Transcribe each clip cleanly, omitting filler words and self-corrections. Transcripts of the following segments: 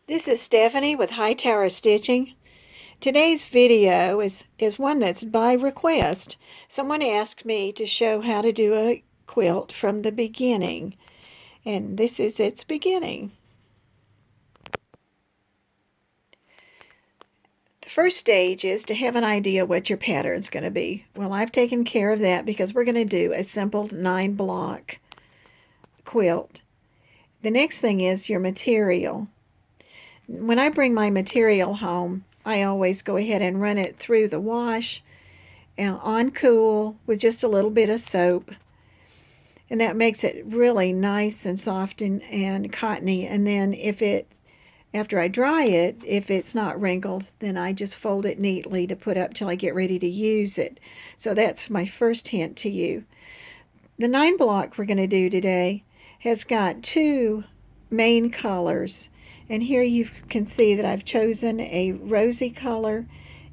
This is Stephanie with Hightower Stitching. Today's video is one that's by request. Someone asked me to show how to do a quilt from the beginning, and this is its beginning. The first stage is to have an idea what your pattern's going to be. Well, I've taken care of that because we're going to do a simple 9-block quilt. The next thing is your material. When I bring my material home, I always go ahead and run it through the wash on cool with just a little bit of soap. And that makes it really nice and soft and cottony. And then after I dry it, if it's not wrinkled, then I just fold it neatly to put up till I get ready to use it. So that's my first hint to you. The 9-block we're going to do today has got two main colors. And here you can see that I've chosen a rosy color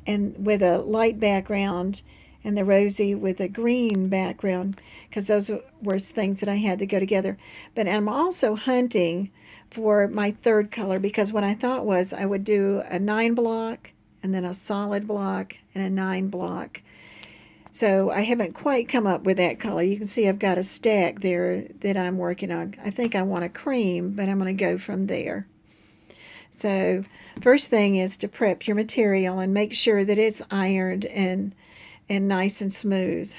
and with a light background and the rosy with a green background because those were things that I had to go together. But I'm also hunting for my third color because what I thought was I would do a 9-block and then a solid block and a 9-block. So I haven't quite come up with that color. You can see I've got a stack there that I'm working on. I think I want a cream, but I'm going to go from there. So first thing is to prep your material and make sure that it's ironed and nice and smooth.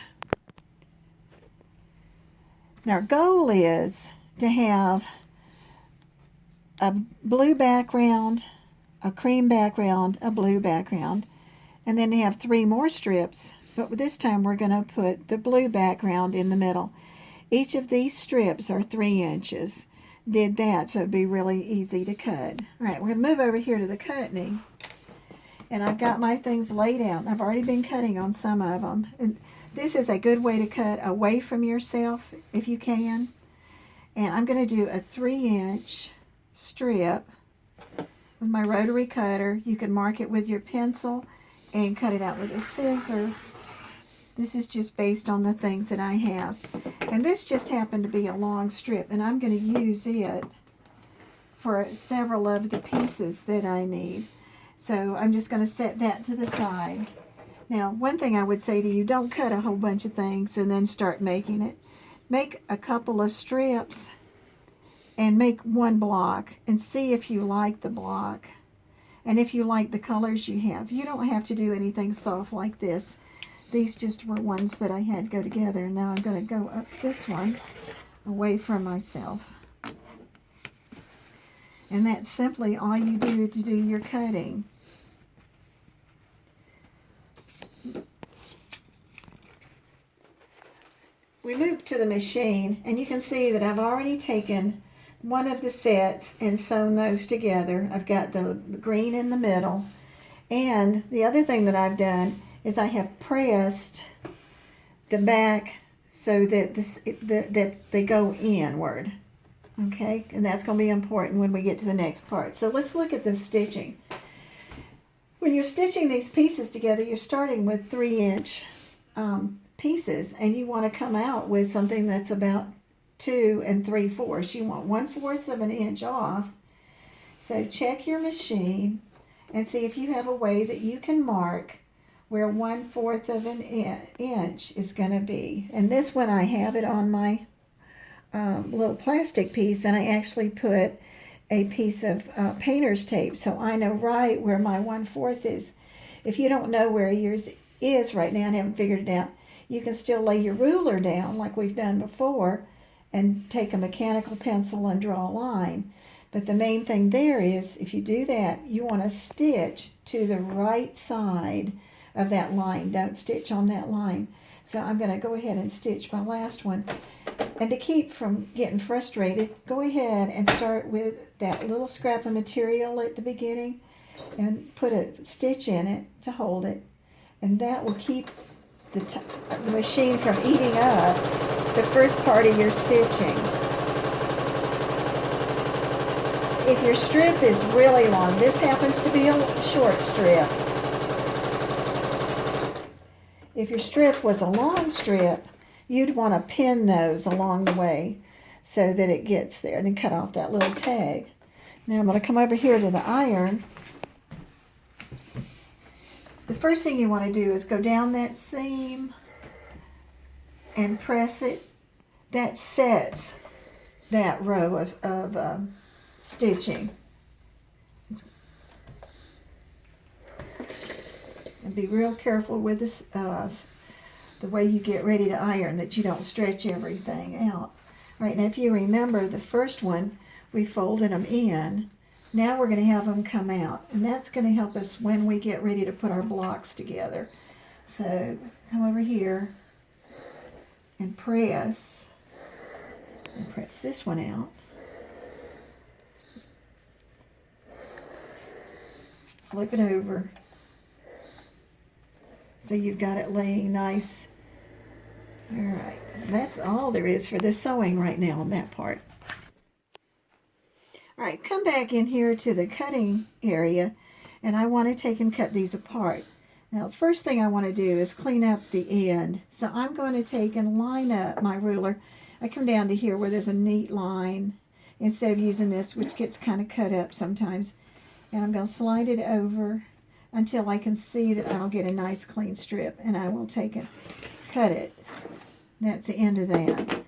Now our goal is to have a blue background, a cream background, a blue background, and then to have 3 more strips, but this time we're going to put the blue background in the middle. Each of these strips are 3 inches. Did that so it'd be really easy to cut. All right, we're going to move over here to the cutting, and I've got my things laid out. I've already been cutting on some of them, and this is a good way to cut away from yourself if you can. And I'm going to do a 3-inch strip with my rotary cutter. You can mark it with your pencil and cut it out with a scissor. This is just based on the things that I have. And this just happened to be a long strip, and I'm going to use it for several of the pieces that I need. So I'm just going to set that to the side. Now, one thing I would say to you, don't cut a whole bunch of things and then start making it. Make a couple of strips and make 1 block and see if you like the block and if you like the colors you have. You don't have to do anything soft like this. These just were ones that I had go together. Now I'm going to go up this one away from myself. And that's simply all you do to do your cutting. We move to the machine, and you can see that I've already taken one of the sets and sewn those together. I've got the green in the middle. And the other thing that I've done is I have pressed the back so that that they go inward. Okay, and that's going to be important when we get to the next part. So let's look at the stitching. When you're stitching these pieces together, you're starting with 3-inch pieces, and you want to come out with something that's about 2 3/4. You want 1/4 of an inch off. So check your machine and see if you have a way that you can mark where 1/4 of an inch is going to be. And this one I have it on my little plastic piece, and I actually put a piece of painter's tape so I know right where my 1/4 is. If you don't know where yours is right now and haven't figured it out, you can still lay your ruler down like we've done before and take a mechanical pencil and draw a line. But the main thing there is, if you do that, you want to stitch to the right side of that line. Don't stitch on that line. So I'm going to go ahead and stitch my last one. And to keep from getting frustrated, go ahead and start with that little scrap of material at the beginning and put a stitch in it to hold it. And that will keep the machine from eating up the first part of your stitching. If your strip is really long, this happens to be a short strip. If your strip was a long strip, you'd want to pin those along the way so that it gets there, and then cut off that little tag. Now I'm going to come over here to the iron. The first thing you want to do is go down that seam and press it. That sets that row of stitching. And be real careful with this, the way you get ready to iron, that you don't stretch everything out. All right, now if you remember the first one, we folded them in. Now we're going to have them come out, and that's going to help us when we get ready to put our blocks together. So come over here and press this one out. Flip it over so you've got it laying nice. All right, that's all there is for the sewing right now on that part. All right, come back in here to the cutting area, and I want to take and cut these apart. Now, the first thing I want to do is clean up the end. So I'm going to take and line up my ruler. I come down to here where there's a neat line instead of using this, which gets kind of cut up sometimes. And I'm going to slide it over until I can see that I'll get a nice clean strip, and I will take and cut it. That's the end of that.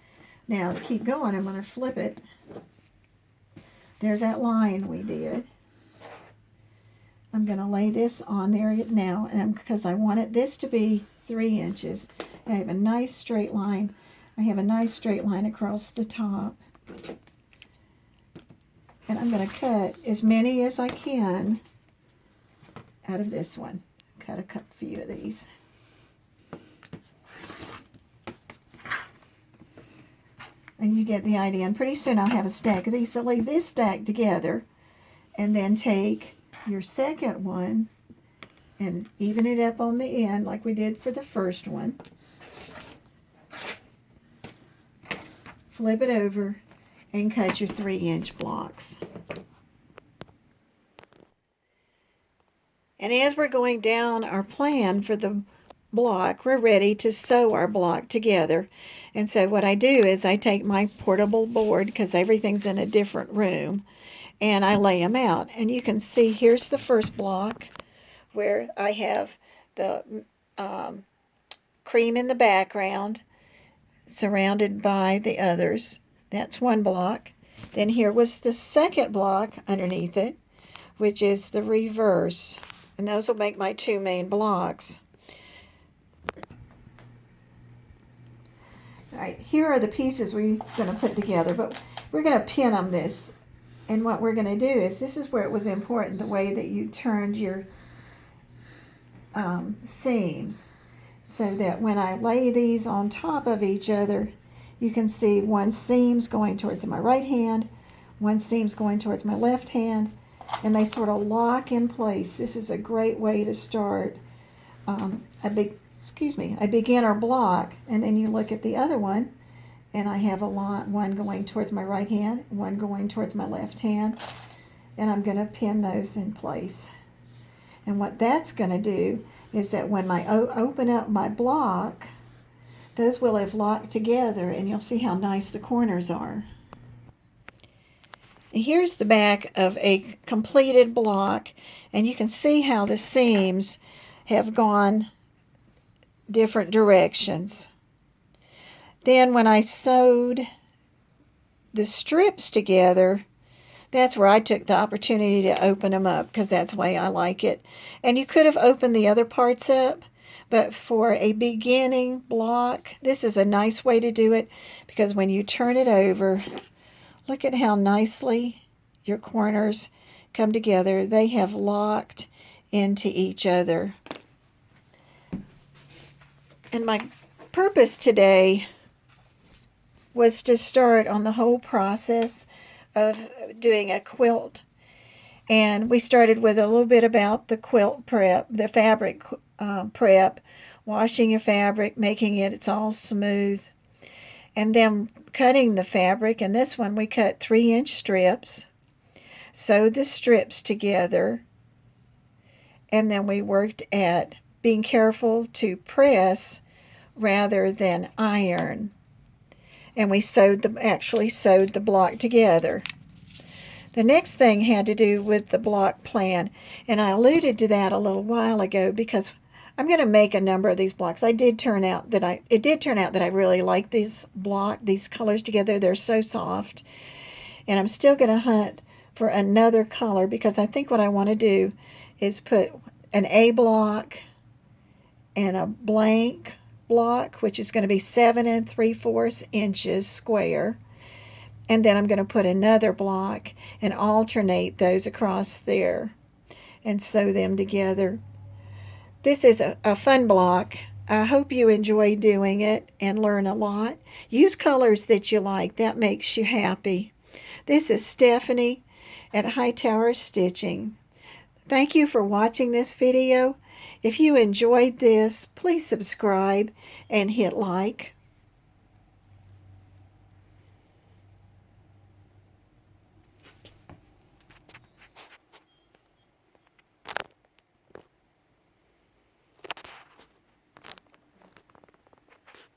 Now, to keep going, I'm going to flip it. There's that line we did. I'm going to lay this on there now, and because I wanted this to be 3 inches. I have a nice straight line. I have a nice straight line across the top. And I'm going to cut as many as I can out of this one. Cut a few of these. And you get the idea. And pretty soon I'll have a stack of these. So leave this stack together, and then take your second one and even it up on the end like we did for the first one. Flip it over and cut your 3-inch blocks. And as we're going down our plan for the block, we're ready to sew our block together. And so what I do is I take my portable board, because everything's in a different room, and I lay them out. And you can see here's the first block where I have the cream in the background surrounded by the others. That's one block. Then here was the second block underneath it, which is the reverse. And those will make my 2 main blocks. All right, here are the pieces we're going to put together, but we're going to pin them this. And what we're going to do is, this is where it was important, the way that you turned your seams, so that when I lay these on top of each other, you can see one seam's going towards my right hand, one seam's going towards my left hand, and they sort of lock in place. This is a great way to start a beginner block. And then you look at the other one, and I have one going towards my right hand, one going towards my left hand, and I'm going to pin those in place. And what that's going to do is that when I open up my block, those will have locked together, and you'll see how nice the corners are. Here's the back of a completed block, and you can see how the seams have gone different directions. Then when I sewed the strips together, that's where I took the opportunity to open them up, because that's the way I like it. And you could have opened the other parts up, but for a beginning block, this is a nice way to do it, because when you turn it over, look at how nicely your corners come together. They have locked into each other. And my purpose today was to start on the whole process of doing a quilt. And we started with a little bit about the quilt prep, the fabric prep, washing your fabric, making it it's all smooth, and then cutting the fabric. And this one we cut 3-inch strips, sewed the strips together, and then we worked at being careful to press rather than iron. And we actually sewed the block together. The next thing had to do with the block plan, and I alluded to that a little while ago because I'm going to make a number of these blocks. It did turn out that I really like these colors together. They're so soft. And I'm still going to hunt for another color because I think what I want to do is put an A block and a blank block, which is going to be 7 3/4 inches square. And then I'm going to put another block and alternate those across there and sew them together. This is a fun block. I hope you enjoy doing it and learn a lot. Use colors that you like. That makes you happy. This is Stephanie at Hightower Stitching. Thank you for watching this video. If you enjoyed this, please subscribe and hit like.